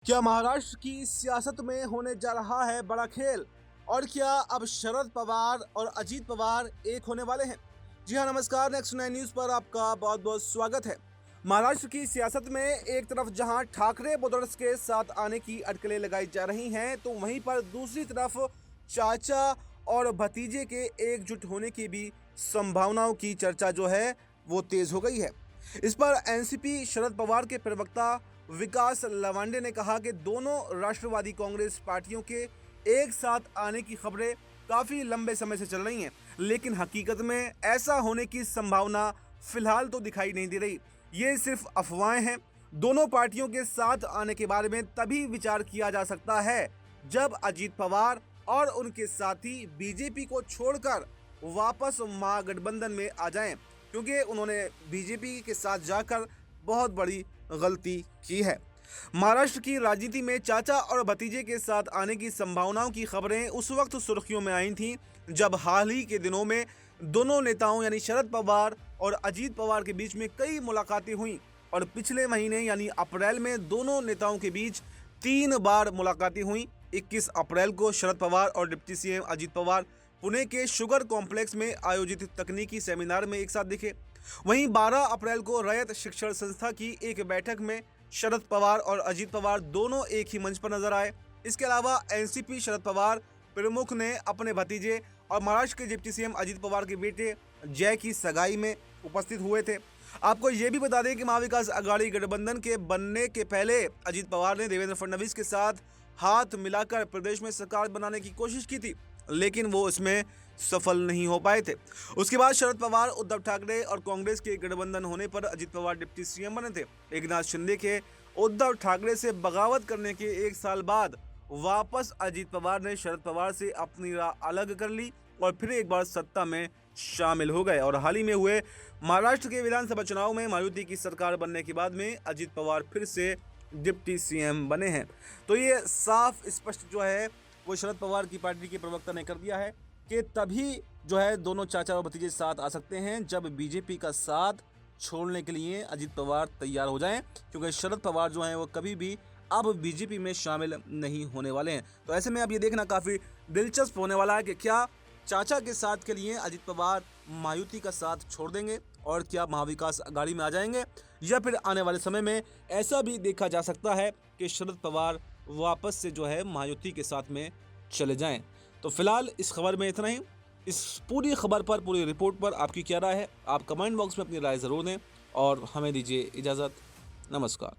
क्या महाराष्ट्र की सियासत में होने जा रहा है बड़ा खेल? और क्या अब शरद पवार और अजीत पवार एक होने वाले हैं? जी हाँ, नमस्कार। नेक्स्ट 9 न्यूज़ पर आपका बहुत बहुत स्वागत है। महाराष्ट्र की सियासत में एक तरफ जहां ठाकरे ब्रदर्स के साथ आने की अटकलें लगाई जा रही हैं, तो वहीं पर दूसरी तरफ चाचा और भतीजे के एकजुट होने की भी संभावनाओं की चर्चा जो है वो तेज हो गई है। इस पर एनसीपी शरद पवार के प्रवक्ता विकास लवांडे ने कहा कि दोनों राष्ट्रवादी कांग्रेस पार्टियों के एक साथ आने की खबरें काफी लंबे समय से चल रही हैं, लेकिन हकीकत में ऐसा होने की संभावना फिलहाल तो दिखाई नहीं दे रही। ये सिर्फ अफवाहें हैं। दोनों पार्टियों के साथ आने के बारे में तभी विचार किया जा सकता है जब अजीत पवार और उनके साथी बीजेपी को छोड़कर वापस महागठबंधन में आ जाएं, क्योंकि उन्होंने बीजेपी के साथ जाकर बहुत बड़ी गलती की है। महाराष्ट्र की राजनीति में चाचा और भतीजे के साथ आने की संभावनाओं की खबरें उस वक्त सुर्खियों में आई थीं जब हाल ही के दिनों में दोनों नेताओं यानी शरद पवार और अजीत पवार के बीच में कई मुलाकातें हुई और पिछले महीने यानी अप्रैल में दोनों नेताओं के बीच 3 बार मुलाकातें हुई। 21 अप्रैल को शरद पवार और डिप्टी सीएम अजीत पवार पुणे के शुगर कॉम्प्लेक्स में आयोजित तकनीकी सेमिनार में एक साथ दिखे। वहीं 12 अप्रैल को रयत शिक्षण संस्था की एक बैठक में शरद पवार और अजीत पवार दोनों एक ही मंच पर नजर आए। इसके अलावा एनसीपी शरद पवार प्रमुख ने अपने भतीजे और महाराष्ट्र के डिप्टी सीएम अजीत पवार के बेटे जय की सगाई में उपस्थित हुए थे। आपको ये भी बता दें कि महाविकास अघाड़ी गठबंधन के बनने के पहले अजीत पवार ने देवेंद्र फडणवीस के साथ हाथ मिलाकर प्रदेश में सरकार बनाने की कोशिश की थी, लेकिन वो इसमें सफल नहीं हो पाए थे। उसके बाद शरद पवार, उद्धव ठाकरे और कांग्रेस के गठबंधन होने पर अजीत पवार डिप्टी सीएम बने थे। एकनाथ शिंदे के उद्धव ठाकरे से बगावत करने के 1 साल बाद वापस अजीत पवार ने शरद पवार से अपनी राह अलग कर ली और फिर एक बार सत्ता में शामिल हो गए। और हाल ही में हुए महाराष्ट्र के विधानसभा चुनाव में मायावती की सरकार बनने के बाद में अजीत पवार फिर से डिप्टी सीएम बने हैं। तो ये साफ स्पष्ट जो है वो शरद पवार की पार्टी के प्रवक्ता ने कर दिया है कि तभी जो है दोनों चाचा और भतीजे साथ आ सकते हैं जब बीजेपी का साथ छोड़ने के लिए अजीत पवार तैयार हो जाएं, क्योंकि शरद पवार जो हैं वो कभी भी अब बीजेपी में शामिल नहीं होने वाले हैं। तो ऐसे में अब ये देखना काफ़ी दिलचस्प होने वाला है कि क्या चाचा के साथ के लिए अजीत पवार मायावती का साथ छोड़ देंगे और क्या महाविकास अघाड़ी में आ जाएंगे, या फिर आने वाले समय में ऐसा भी देखा जा सकता है कि शरद पवार वापस से जो है मायावती के साथ में चले जाएं। तो फिलहाल इस खबर में इतना ही। इस पूरी खबर पर, पूरी रिपोर्ट पर आपकी क्या राय है? आप कमेंट बॉक्स में अपनी राय ज़रूर दें और हमें दीजिए इजाज़त। नमस्कार।